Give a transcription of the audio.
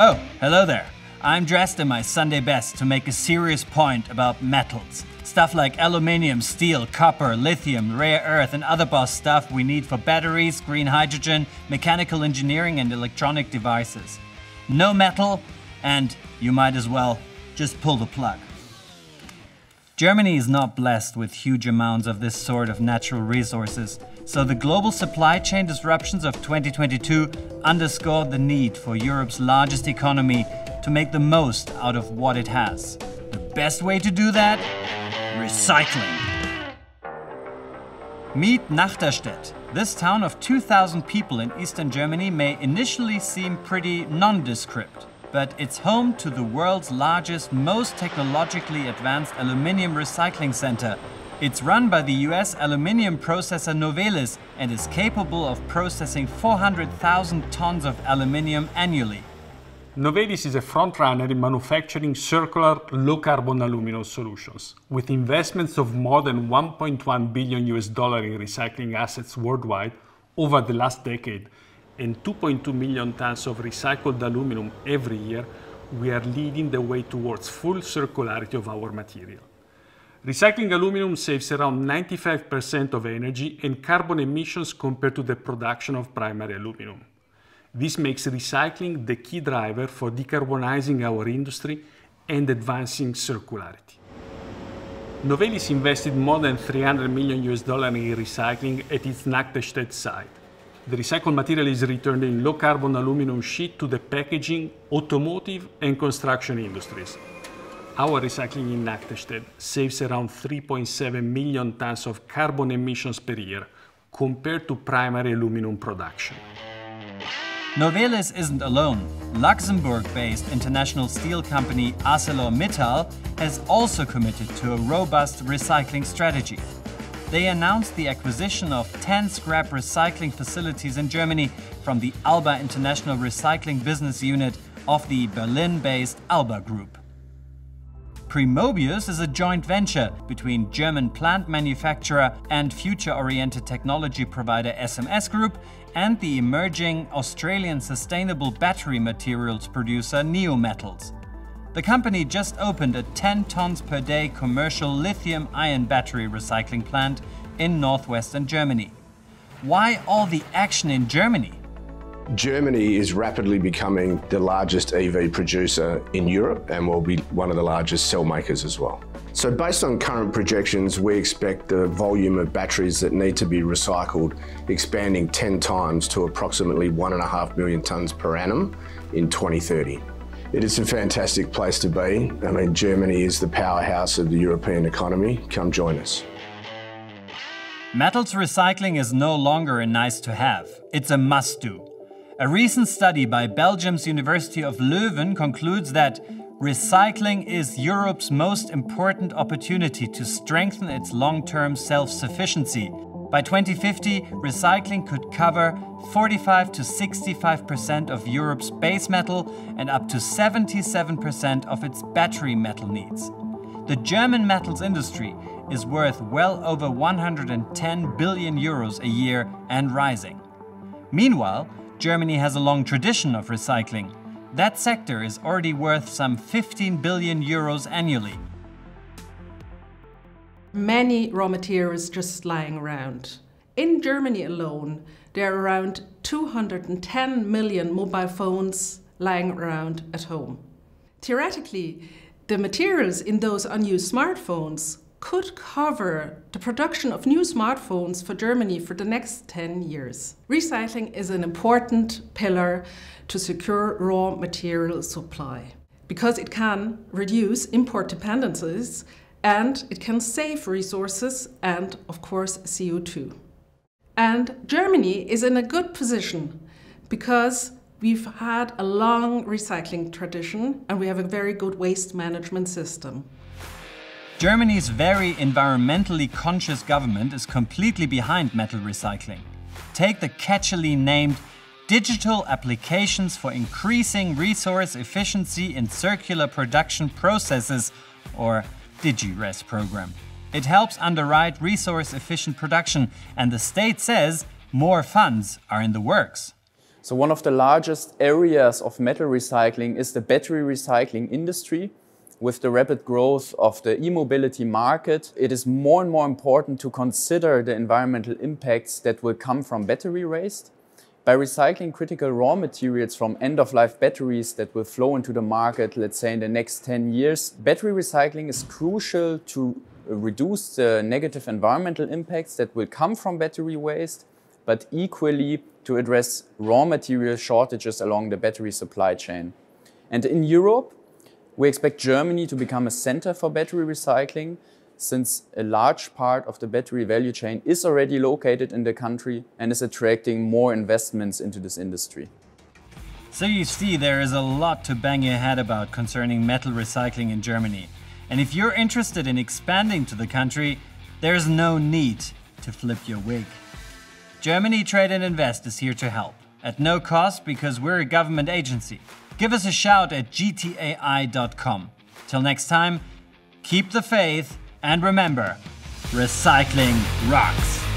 Oh, hello there. I'm dressed in my Sunday best to make a serious point about metals. Stuff like aluminium, steel, copper, lithium, rare earth and other boss stuff we need for batteries, green hydrogen, mechanical engineering and electronic devices. No metal, and you might as well just pull the plug. Germany is not blessed with huge amounts of this sort of natural resources, so the global supply chain disruptions of 2022 underscored the need for Europe's largest economy to make the most out of what it has. The best way to do that? Recycling. Meet Nachterstedt. This town of 2,000 people in eastern Germany may initially seem pretty nondescript, but it's home to the world's largest, most technologically advanced aluminium recycling center. It's run by the US aluminium processor Novelis and is capable of processing 400,000 tons of aluminium annually. Novelis is a frontrunner in manufacturing circular, low-carbon aluminum solutions. With investments of more than $1.1 billion in recycling assets worldwide over the last decade and 2.2 million tons of recycled aluminum every year, we are leading the way towards full circularity of our material. Recycling aluminum saves around 95% of energy and carbon emissions compared to the production of primary aluminum. This makes recycling the key driver for decarbonizing our industry and advancing circularity. Novelis invested more than $300 million in recycling at its Nachterstedt site. The recycled material is returned in low-carbon aluminum sheet to the packaging, automotive and construction industries. Our recycling in Nachterstedt saves around 3.7 million tons of carbon emissions per year compared to primary aluminum production. Novelis isn't alone. Luxembourg-based international steel company Aselo Metal has also committed to a robust recycling strategy. They announced the acquisition of 10 scrap recycling facilities in Germany from the Alba International Recycling Business Unit of the Berlin-based Alba Group. Primobius is a joint venture between German plant manufacturer and future-oriented technology provider SMS Group and the emerging Australian sustainable battery materials producer Neometals. The company just opened a 10 tons per day commercial lithium-ion battery recycling plant in northwestern Germany. Why all the action in Germany? Germany is rapidly becoming the largest EV producer in Europe and will be one of the largest cell makers as well. So based on current projections, we expect the volume of batteries that need to be recycled expanding 10 times to approximately 1.5 million tonnes per annum in 2030. It is a fantastic place to be. I mean, Germany is the powerhouse of the European economy. Come join us. Metals recycling is no longer a nice to have, it's a must do. A recent study by Belgium's University of Leuven concludes that recycling is Europe's most important opportunity to strengthen its long-term self-sufficiency. By 2050, recycling could cover 45 to 65% of Europe's base metal and up to 77% of its battery metal needs. The German metals industry is worth well over 110 billion euros a year and rising. Meanwhile, Germany has a long tradition of recycling. That sector is already worth some 15 billion euros annually. Many raw materials just lying around. In Germany alone, there are around 210 million mobile phones lying around at home. Theoretically, the materials in those unused smartphones could cover the production of new smartphones for Germany for the next 10 years. Recycling is an important pillar to secure raw material supply because it can reduce import dependencies and it can save resources and, of course, CO2. And Germany is in a good position because we've had a long recycling tradition and we have a very good waste management system. Germany's very environmentally conscious government is completely behind metal recycling. Take the catchily named Digital Applications for Increasing Resource Efficiency in Circular Production Processes, or DigiRes program. It helps underwrite resource-efficient production, and the state says more funds are in the works. So one of the largest areas of metal recycling is the battery recycling industry. With the rapid growth of the e-mobility market, it is more and more important to consider the environmental impacts that will come from battery waste. By recycling critical raw materials from end-of-life batteries that will flow into the market, let's say in the next 10 years, battery recycling is crucial to reduce the negative environmental impacts that will come from battery waste, but equally to address raw material shortages along the battery supply chain. And in Europe, we expect Germany to become a center for battery recycling, since a large part of the battery value chain is already located in the country and is attracting more investments into this industry. So you see, there is a lot to bang your head about concerning metal recycling in Germany. And if you're interested in expanding to the country, there's no need to flip your wig. Germany Trade and Invest is here to help, at no cost because we're a government agency. Give us a shout at gtai.com. Till next time, keep the faith and remember, recycling rocks.